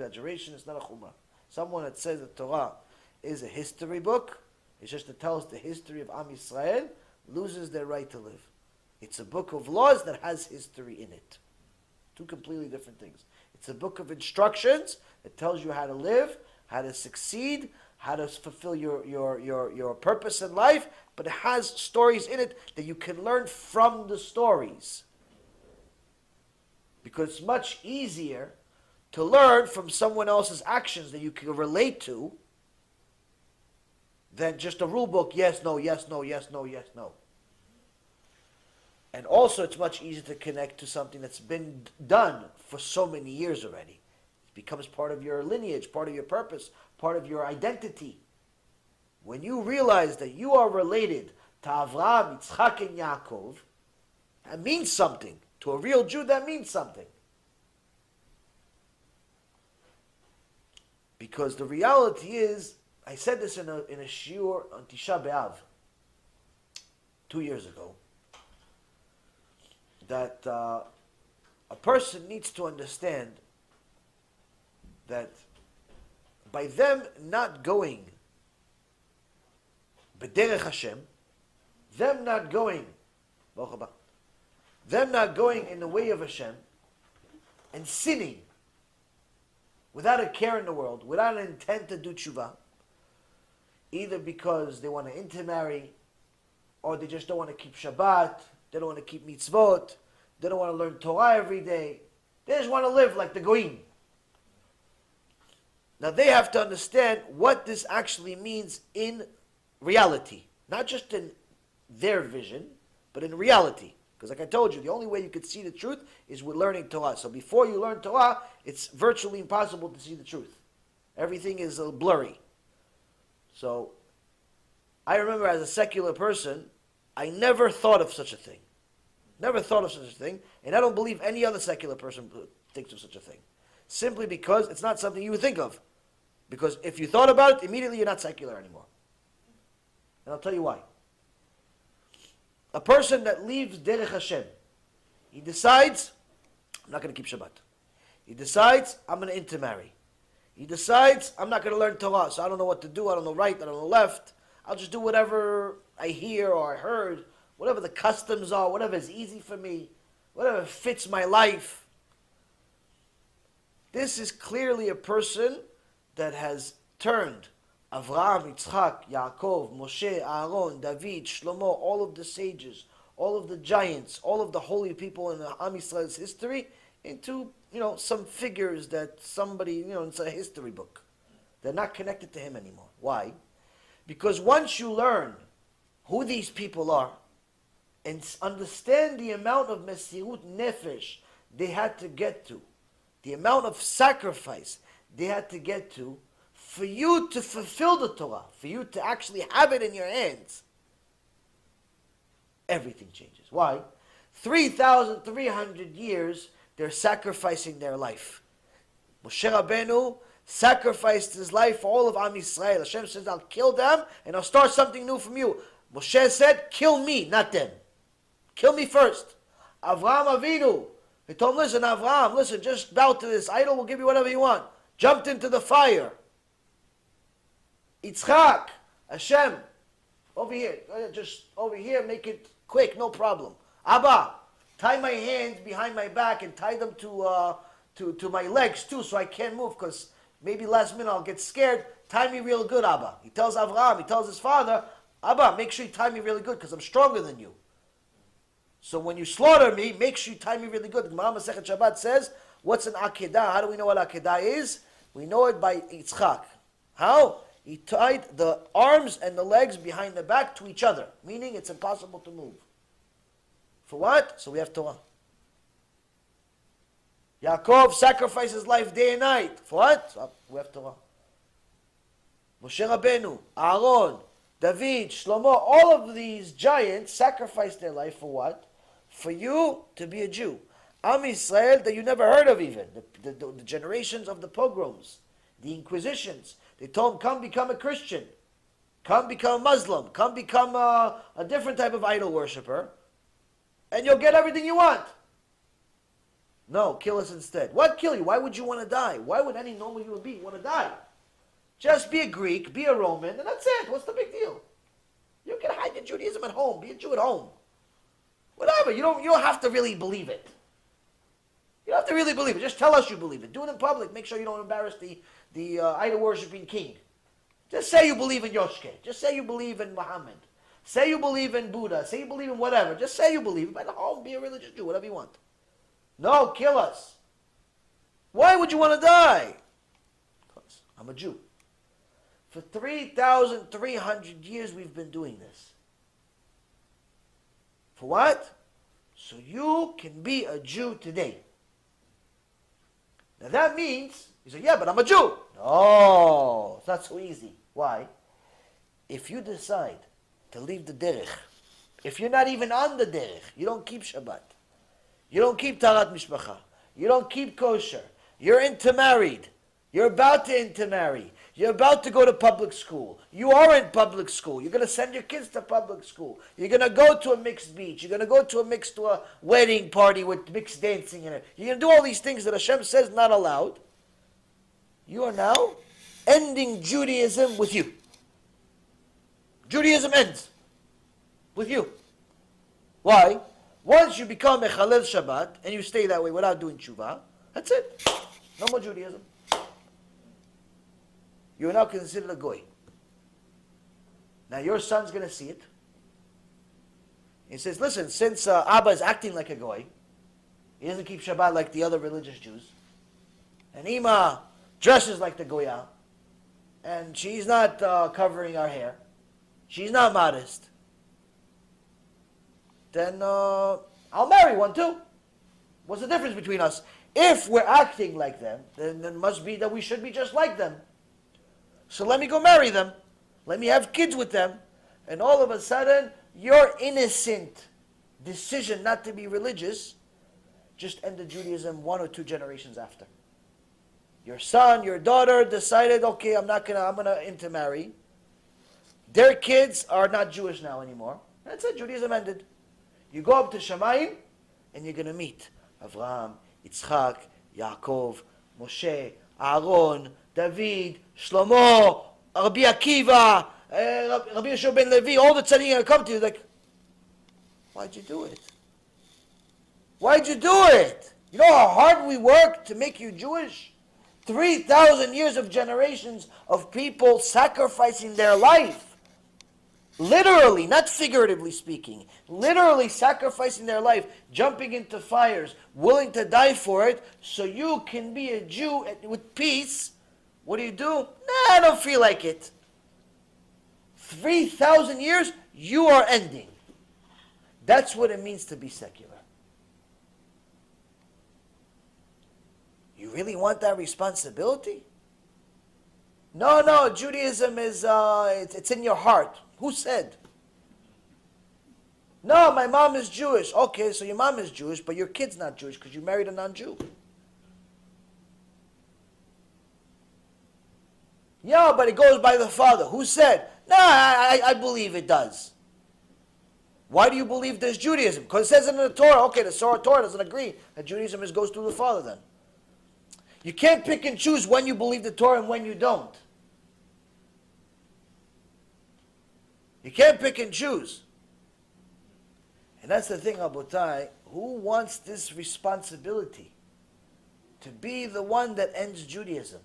exaggeration. It's not a chumrah. Someone that says the Torah is a history book, it's just to tell us the history of Am Yisrael, loses their right to live. It's a book of laws that has history in it. Two completely different things. It's a book of instructions that tells you how to live, how to succeed, how to fulfill your purpose in life, but it has stories in it that you can learn from the stories. Because it's much easier to learn from someone else's actions that you can relate to than just a rule book, yes, no, yes, no, yes, no, yes, no. And also it's much easier to connect to something that's been done for so many years already. It becomes part of your lineage, part of your purpose, part of your identity. When you realize that you are related to Avraham, Yitzchak, and Yaakov, that means something. To a real Jew, that means something. Because the reality is, I said this in a shiur on Tisha B'Av 2 years ago, that a person needs to understand that by them not going b'derech Hashem, them not going in the way of Hashem and sinning without a care in the world, without an intent to do tshuva, either because they want to intermarry, or they just don't want to keep Shabbat, they don't want to keep mitzvot, they don't want to learn Torah every day, they just want to live like the Goyim. Now they have to understand what this actually means in reality. Not just in their vision, but in reality. Because like I told you, the only way you could see the truth is with learning Torah. So before you learn Torah, it's virtually impossible to see the truth. Everything is blurry. So I remember as a secular person, I never thought of such a thing. Never thought of such a thing. And I don't believe any other secular person thinks of such a thing. Simply because it's not something you would think of. Because if you thought about it, immediately you're not secular anymore. And I'll tell you why. A person that leaves Derech Hashem, he decides, I'm not going to keep Shabbat. He decides, I'm going to intermarry. He decides, I'm not going to learn Torah, so I don't know what to do, I don't know right, I don't know left. I'll just do whatever I hear or I heard, whatever the customs are, whatever is easy for me, whatever fits my life. This is clearly a person that has turned Avraham, Yitzchak, Yaakov, Moshe, Aaron, David, Shlomo, all of the sages, all of the giants, all of the holy people in Am Yisrael's history into, some figures that somebody, it's a history book. They're not connected to him anymore. Why? Because once you learn who these people are and understand the amount of mesirut nefesh they had to get to, the amount of sacrifice they had to get to, for you to fulfill the Torah, for you to actually have it in your hands, everything changes. Why? 3,300 years, they're sacrificing their life. Moshe Rabbeinu sacrificed his life for all of Am Yisrael. Hashem says, I'll kill them and I'll start something new from you. Moshe said, kill me, not them. Kill me first. Avraham Avinu, he told him, listen, Avraham, listen, just bow to this idol, we'll give you whatever you want. Jumped into the fire. Yitzchak, Hashem, over here, just over here, make it quick, no problem. Abba, tie my hands behind my back and tie them to my legs too, so I can't move, because maybe last minute I'll get scared. Tie me real good, Abba. He tells Avraham, he tells his father, Abba, make sure you tie me really good, because I'm stronger than you. So when you slaughter me, make sure you tie me really good. The Gemara Masechet Shabbat says, what's an akedah? How do we know what akedah is? We know it by Yitzchak. How? He tied the arms and the legs behind the back to each other, meaning it's impossible to move. For what? So we have Torah. Yaakov sacrificed his life day and night. For what? So we have Torah. Moshe Rabbeinu, Aaron, David, Shlomo, all of these giants sacrificed their life for what? For you to be a Jew. Am Yisrael that you never heard of even. The generations of the pogroms, the inquisitions. They told him, come become a Christian. Come become a Muslim. Come become a different type of idol worshiper. And you'll get everything you want. No, kill us instead. What kill you? Why would you want to die? Why would any normal human being want to die? Just be a Greek, be a Roman, and that's it. What's the big deal? You can hide your Judaism at home. Be a Jew at home. Whatever. You don't have to really believe it. You don't have to really believe it. Just tell us you believe it. Do it in public. Make sure you don't embarrass the idol-worshipping king. Just say you believe in Yoshke. Just say you believe in Muhammad. Say you believe in Buddha. Say you believe in whatever. Just say you believe. But at home, be a religious Jew. Whatever you want. No, kill us. Why would you want to die? Because I'm a Jew. For 3,300 years we've been doing this. For what? So you can be a Jew today. Now that means, you say, yeah, but I'm a Jew. No, it's not so easy. Why? If you decide to leave the derech, if you're not even on the derech, you don't keep Shabbat, you don't keep Tarat Mishpacha, you don't keep kosher, you're intermarried, you're about to intermarry, you're about to go to public school, you are in public school, you're going to send your kids to public school, you're going to go to a mixed beach, you're going to go to a wedding party with mixed dancing in it, you're going to do all these things that Hashem says not allowed. You are now ending Judaism with you. Judaism ends with you. Why? Once you become a Chalel Shabbat and you stay that way without doing tshuva, that's it. No more Judaism. You are now considered a goy. Now your son's going to see it. He says, listen, since Abba is acting like a goy, he doesn't keep Shabbat like the other religious Jews, and Ima dresses like the goya, and she's not covering our hair, she's not modest, then I'll marry one too. What's the difference between us? If we're acting like them, then it must be that we should be just like them. So let me go marry them. Let me have kids with them. And all of a sudden, your innocent decision not to be religious just ended Judaism 1 or 2 generations after. Your son, your daughter decided, okay, I'm gonna intermarry. Their kids are not Jewish now anymore. That's it, Judaism ended. You go up to Shamayim, and you're gonna meet Avraham, Yitzchak, Yaakov, Moshe, Aaron, David, Shlomo, Rabbi Akiva, Rabbi Yeshua ben Levi, all the tzaddikim are gonna come to you like, why'd you do it? Why'd you do it? You know how hard we work to make you Jewish? 3,000 years of generations of people sacrificing their life. Literally, not figuratively speaking. Literally sacrificing their life, jumping into fires, willing to die for it, so you can be a Jew with peace. What do? Nah, I don't feel like it. 3,000 years, you are ending. That's what it means to be secular. You really want that responsibility? No, Judaism is, it's in your heart. Who said? No, my mom is Jewish. Okay, so your mom is Jewish, but your kid's not Jewish because you married a non-Jew. Yeah, but it goes by the father. Who said? No, I believe it does. Why do you believe there's Judaism? Because it says it in the Torah. Okay, the Torah doesn't agree that Judaism goes through the father then. You can't pick and choose when you believe the Torah and when you don't. You can't pick and choose. And that's the thing, Abotai. Who wants this responsibility? To be the one that ends Judaism?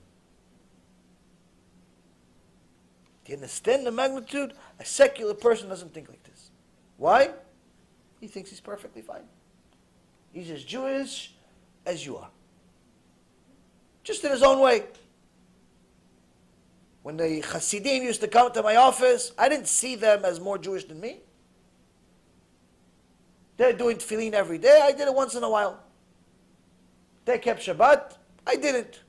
Do you understand the magnitude? A secular person doesn't think like this. Why? He thinks he's perfectly fine. He's as Jewish as you are. Just in his own way. When the Hasidim used to come to my office, I didn't see them as more Jewish than me. They're doing tefillin every day. I did it once in a while. They kept Shabbat. I didn't.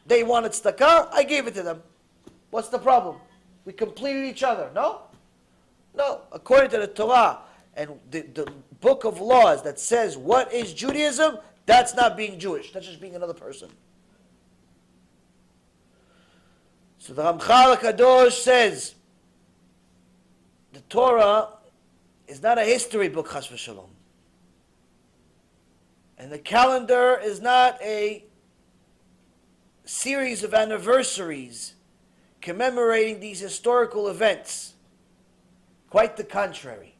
They wanted tzedakah. I gave it to them. What's the problem? We completed each other. No? No. According to the Torah and the book of laws that says what is Judaism, that's not being Jewish. That's just being another person. So the Ramchal HaKadosh says, the Torah is not a history book, chas v'shalom. And the calendar is not a series of anniversaries commemorating these historical events. Quite the contrary.